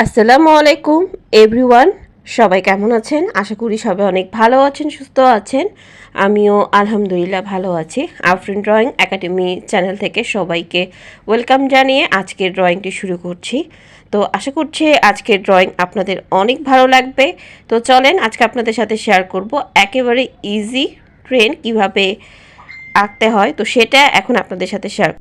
আসসালামু আলাইকুম এভরিওয়ান, সবাই কেমন আছেন? আশা করি সবাই অনেক ভালো আছেন, সুস্থ আছেন। আমিও আলহামদুলিল্লাহ ভালো আছি। আফরিন ড্রয়িং একাডেমি চ্যানেল থেকে সবাইকে ওয়েলকাম জানিয়ে আজকের ড্রয়িংটি শুরু করছি। তো আশা করছি আজকের ড্রয়িং আপনাদের অনেক ভালো লাগবে। তো চলেন আজকে আপনাদের সাথে শেয়ার করব একেবারে ইজি ট্রেন কিভাবে আঁকতে হয়, তো সেটা এখন আপনাদের সাথে শেয়ার।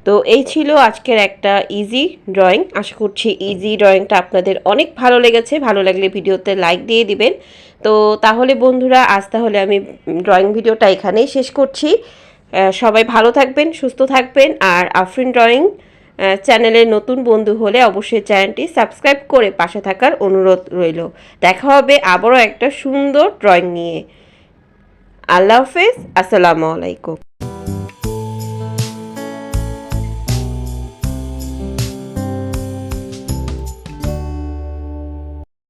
তো এই ছিল আজকের একটা ইজি ড্রয়িং। আশা করছি ইজি ড্রয়িংটা আপনাদের অনেক ভালো লেগেছে। ভালো লাগলে ভিডিওতে লাইক দিয়ে দিবেন। তো তাহলে বন্ধুরা, আজ তাহলে আমি ড্রয়িং ভিডিওটা এখানেই শেষ করছি। সবাই ভালো থাকবেন, সুস্থ থাকবেন। আর আফরিন ড্রয়িং চ্যানেলের নতুন বন্ধু হলে অবশ্যই চ্যানেলটি সাবস্ক্রাইব করে পাশে থাকার অনুরোধ রইল। দেখা হবে আবারও একটা সুন্দর ড্রয়িং নিয়ে। আল্লাহ হাফেজ, আসসালামু আলাইকুম।